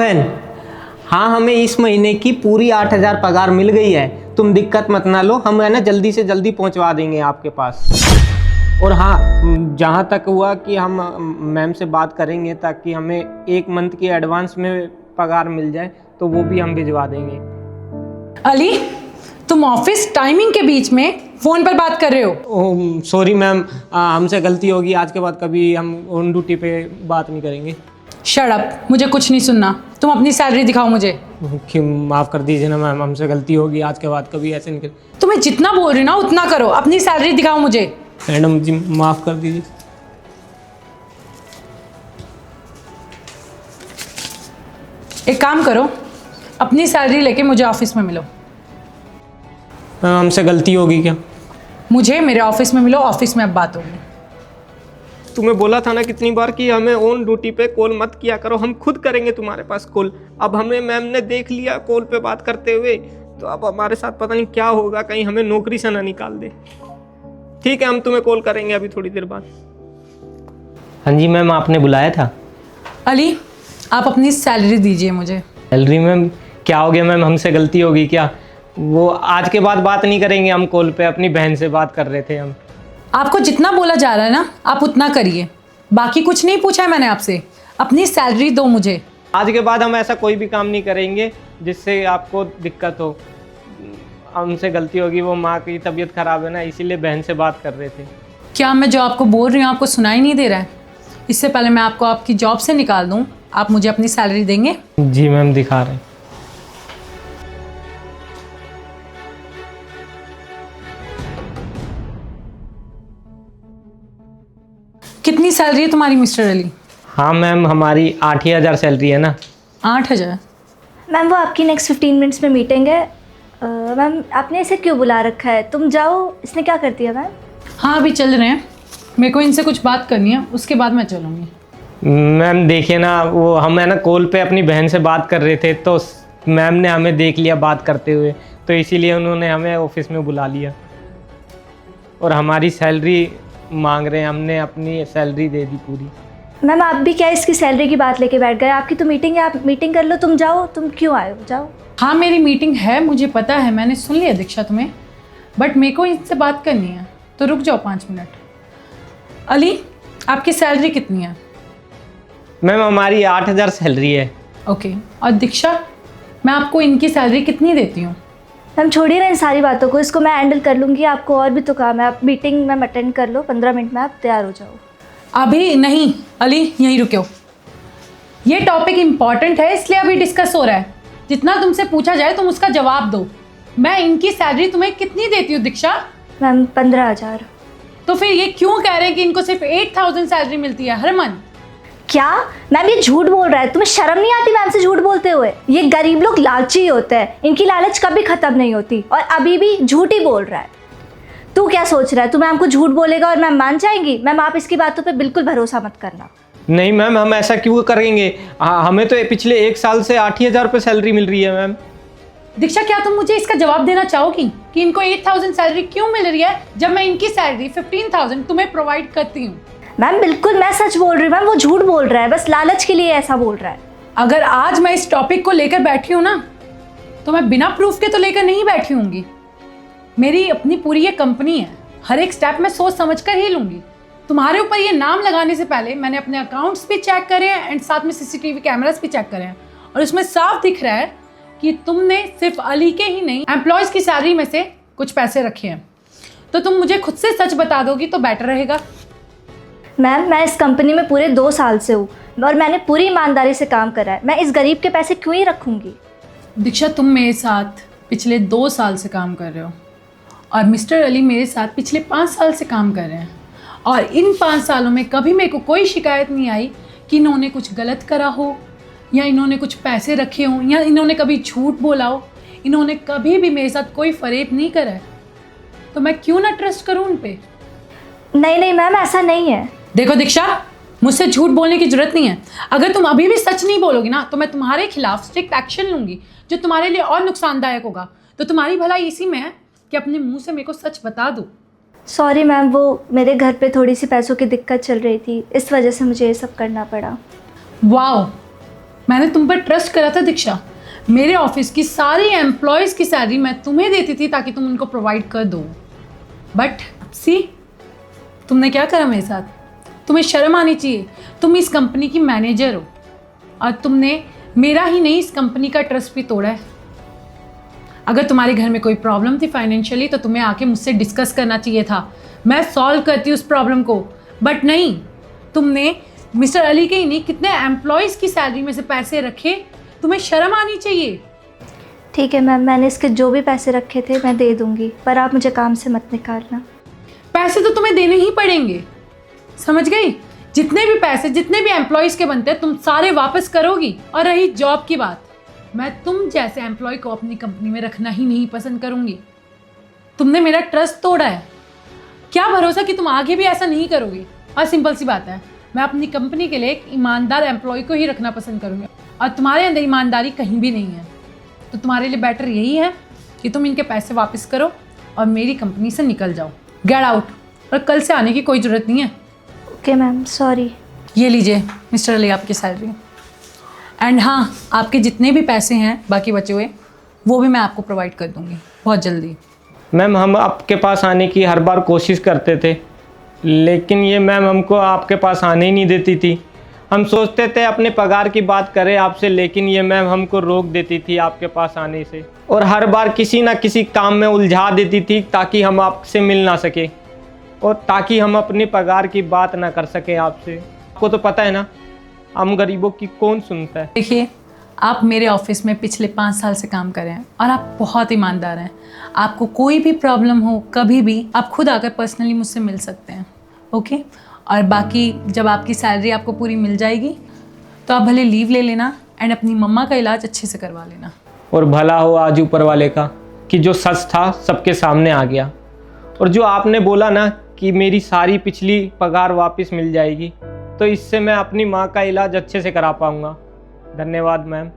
बहन, हाँ हमें इस महीने की पूरी 8,000 पगार मिल गई है। तुम दिक्कत मत ना लो, हम है ना जल्दी से जल्दी पहुंचवा देंगे आपके पास। और हाँ, जहाँ तक हुआ कि हम मैम से बात करेंगे ताकि हमें 1 मंथ की एडवांस में पगार मिल जाए, तो वो भी हम भिजवा देंगे। अली, तुम ऑफिस टाइमिंग के बीच में फोन पर बात कर रहे हो। सॉरी मैम, हमसे गलती होगी। आज के बाद कभी हम ऑन ड्यूटी पे बात नहीं करेंगे। शट अप, मुझे कुछ नहीं सुनना। तुम अपनी सैलरी दिखाओ मुझे। माफ़ कर दीजिए ना मैम, हमसे गलती होगी। आज के बाद कभी ऐसे नहीं कर। तुम्हें जितना बोल रही ना उतना करो। अपनी सैलरी दिखाओ मुझे। मैडम जी माफ़ कर दीजिए। एक काम करो, अपनी सैलरी लेके मुझे ऑफिस में मिलो। मैम हमसे गलती होगी क्या? मुझे मेरे ऑफिस में मिलो, ऑफिस में अब बात होगी। तुम्हें बोला था ना कितनी बार कि हमें ऑन ड्यूटी पे कॉल मत किया करो, हम खुद करेंगे तुम्हारे पास कॉल। अब हमें मैम ने देख लिया कॉल पे बात करते हुए, तो अब हमारे साथ पता नहीं क्या होगा, कहीं हमें नौकरी से ना निकाल दे। ठीक है, हम तुम्हें कॉल करेंगे अभी थोड़ी देर बाद। हाँ जी मैम, आपने बुलाया था? अली, आप अपनी सैलरी दीजिए मुझे। Salary ma'am? क्या हो गया मैम, हमसे गलती होगी क्या? वो आज के बाद बात नहीं करेंगे हम कॉल पे, अपनी बहन से बात कर रहे थे हम। आपको जितना बोला जा रहा है ना, आप उतना करिए। बाकी कुछ नहीं पूछा है मैंने आपसे। अपनी सैलरी दो मुझे। आज के बाद हम ऐसा कोई भी काम नहीं करेंगे जिससे आपको दिक्कत हो। हमसे गलती होगी, वो माँ की तबीयत खराब है ना, इसीलिए बहन से बात कर रहे थे। क्या मैं जो आपको बोल रही हूँ आपको सुनाई नहीं दे रहा है? इससे पहले मैं आपको आपकी जॉब से निकाल दूँ, आप मुझे अपनी सैलरी देंगे? जी मैम, दिखा रहे हैं। कितनी सैलरी है तुम्हारी मिस्टर अली? हाँ मैम, हमारी 8,000 सैलरी है ना। 8,000? मैम वो आपकी नेक्स्ट 15 मिनट्स में मीटिंग है। मैम आपने इसे क्यों बुला रखा है? तुम जाओ। इसने क्या कर दिया मैम? हाँ अभी चल रहे हैं, मेरे को इनसे कुछ बात करनी है, उसके बाद मैं चलूँगी। मैम देखिए ना, वो हम है ना कॉल पे अपनी बहन से बात कर रहे थे, तो मैम ने हमें देख लिया बात करते हुए, तो इसीलिए उन्होंने हमें ऑफिस में बुला लिया और हमारी सैलरी मांग रहे हैं। हमने अपनी सैलरी दे दी पूरी। मैम आप भी क्या इसकी सैलरी की बात लेके बैठ गए? आपकी तो मीटिंग है, आप मीटिंग कर लो। तुम जाओ, तुम क्यों आए हो? जाओ। हाँ मेरी मीटिंग है, मुझे पता है, मैंने सुन लिया दीक्षा तुम्हें, बट मेरे को इनसे बात करनी है, तो रुक जाओ 5 मिनट। अली, आपकी सैलरी कितनी है? मैम हमारी 8,000 सैलरी है। ओके, और दीक्षा, मैं आपको इनकी सैलरी कितनी देती हूँ? मैम छोड़िए ना इन सारी बातों को, इसको मैं हैंडल कर लूँगी। आपको और भी तो काम है। आप मीटिंग मैम अटेंड कर लो, 15 मिनट में आप तैयार हो जाओ। अभी नहीं अली, यहीं रुको। ये टॉपिक इम्पॉर्टेंट है इसलिए अभी डिस्कस हो रहा है। जितना तुमसे पूछा जाए तुम उसका जवाब दो। मैं इनकी सैलरी तुम्हें कितनी देती हूँ दीक्षा? मैम 15,000। तो फिर ये क्यों कह रहे हैं कि इनको सिर्फ 8,000 सैलरी मिलती है? हरमन क्या मैम ये झूठ बोल रहा है? तुम्हें शर्म नहीं आती मैम से झूठ बोलते हुए? ये गरीब लोग लालची होते हैं, इनकी लालच कभी खत्म नहीं होती, और अभी भी झूठ ही बोल रहा है। तू क्या सोच रहा है? तू मैम को झूठ बोलेगा और मैम मान जाएंगी? मैम आप इसकी बातों पे बिल्कुल भरोसा मत करना। नहीं मैम, हम ऐसा क्यों करेंगे? हमें तो पिछले 1 साल से 8,000 रुपये सैलरी मिल रही है मैम। दीक्षा, क्या तुम मुझे इसका जवाब देना चाहोगी कि इनको 8,000 सैलरी क्यों मिल रही है जब मैं इनकी सैलरी 15,000 तुम्हें प्रोवाइड करती हूँ? मैम बिल्कुल मैं सच बोल रही हूँ। मैम वो झूठ बोल रहा है, बस लालच के लिए ऐसा बोल रहा है। अगर आज मैं इस टॉपिक को लेकर बैठी हूँ ना, तो मैं बिना प्रूफ के तो लेकर नहीं बैठी होंगी। मेरी अपनी पूरी ये कंपनी है, हर एक स्टेप में सोच समझ कर ही लूँगी। तुम्हारे ऊपर ये नाम लगाने से पहले मैंने अपने अकाउंट्स भी चेक करे हैं एंड साथ में CCTV कैमरास भी चेक करे हैं, और उसमें साफ दिख रहा है कि तुमने सिर्फ अली के ही नहीं, एम्प्लॉयज़ की सैलरी में से कुछ पैसे रखे हैं। तो तुम मुझे खुद से सच बता दोगी तो बेटर रहेगा। मैम मैं इस कंपनी में पूरे 2 साल से हूँ और मैंने पूरी ईमानदारी से काम करा है। मैं इस गरीब के पैसे क्यों ही रखूँगी? दीक्षा, तुम मेरे साथ पिछले 2 साल से काम कर रहे हो और मिस्टर अली मेरे साथ पिछले 5 साल से काम कर रहे हैं, और इन 5 सालों में कभी मेरे को कोई शिकायत नहीं आई कि इन्होंने कुछ गलत करा हो, या इन्होंने कुछ पैसे रखे हों, या इन्होंने कभी झूठ बोला हो। इन्होंने कभी भी मेरे साथ कोई फरेब नहीं करा है, तो मैं क्यों ना ट्रस्ट करूँ उन पे? नहीं मैम ऐसा नहीं है। देखो दीक्षा, मुझसे झूठ बोलने की जरूरत नहीं है। अगर तुम अभी भी सच नहीं बोलोगी ना, तो मैं तुम्हारे खिलाफ स्ट्रिक्ट एक्शन लूँगी जो तुम्हारे लिए और नुकसानदायक होगा। तो तुम्हारी भलाई इसी में है कि अपने मुंह से मेरे को सच बता दो। सॉरी मैम, वो मेरे घर पे थोड़ी सी पैसों की दिक्कत चल रही थी, इस वजह से मुझे ये सब करना पड़ा। वाओ, मैंने तुम पर ट्रस्ट करा था दीक्षा। मेरे ऑफिस की सारी एम्प्लॉयज़ की सैलरी मैं तुम्हें देती थी ताकि तुम उनको प्रोवाइड कर दो। बट सी, तुमने क्या करा मेरे साथ? तुम्हें शर्म आनी चाहिए। तुम इस कंपनी की मैनेजर हो और तुमने मेरा ही नहीं इस कंपनी का ट्रस्ट भी तोड़ा है। अगर तुम्हारे घर में कोई प्रॉब्लम थी फाइनेंशियली तो तुम्हें आके मुझसे डिस्कस करना चाहिए था, मैं सॉल्व करती उस प्रॉब्लम को। बट नहीं, तुमने मिस्टर अली के ही नहीं कितने एम्प्लॉयज़ की सैलरी में से पैसे रखे। तुम्हें शर्म आनी चाहिए। ठीक है मैम, मैंने इसके जो भी पैसे रखे थे मैं दे दूंगी, पर आप मुझे काम से मत निकालना। पैसे तो तुम्हें देने ही पड़ेंगे, समझ गई? जितने भी पैसे जितने भी एम्प्लॉयज़ के बनते हैं तुम सारे वापस करोगी। और रही जॉब की बात, मैं तुम जैसे एम्प्लॉय को अपनी कंपनी में रखना ही नहीं पसंद करूंगी। तुमने मेरा ट्रस्ट तोड़ा है, क्या भरोसा कि तुम आगे भी ऐसा नहीं करोगे। और सिंपल सी बात है, मैं अपनी कंपनी के लिए एक ईमानदार एम्प्लॉय को ही रखना पसंद करूंगी और तुम्हारे अंदर ईमानदारी कहीं भी नहीं है। तो तुम्हारे लिए बेटर यही है कि तुम इनके पैसे वापस करो और मेरी कंपनी से निकल जाओ। Get out. और कल से आने की कोई ज़रूरत नहीं है। Okay ma'am, sorry. ये लीजिए मिस्टर अली आपकी सैलरी। एंड हाँ, आपके जितने भी पैसे हैं बाकी बचे हुए वो भी मैं आपको प्रोवाइड कर दूंगी बहुत जल्दी। मैम हम आपके पास आने की हर बार कोशिश करते थे, लेकिन ये मैम हमको आपके पास आने ही नहीं देती थी। हम सोचते थे अपने पगार की बात करें आपसे, लेकिन ये मैम हमको रोक देती थी आपके पास आने से, और हर बार किसी ना किसी काम में उलझा देती थी ताकि हम आपसे मिल ना सके और ताकि हम अपने पगार की बात ना कर सके आपसे। आपको तो पता है ना, हम गरीबों की कौन सुनता है। देखिए, आप मेरे ऑफिस में पिछले 5 साल से काम कर रहे हैं और आप बहुत ईमानदार हैं। आपको कोई भी प्रॉब्लम हो कभी भी आप खुद आकर पर्सनली मुझसे मिल सकते हैं, ओके? और बाकी जब आपकी सैलरी आपको पूरी मिल जाएगी तो आप भले लीव ले लेना एंड अपनी मम्मा का इलाज अच्छे से करवा लेना। और भला हो आज ऊपर वाले का कि जो सच था सबके सामने आ गया। और जो आपने बोला ना कि मेरी सारी पिछली पगार वापस मिल जाएगी, तो इससे मैं अपनी माँ का इलाज अच्छे से करा पाऊँगा। धन्यवाद मैम।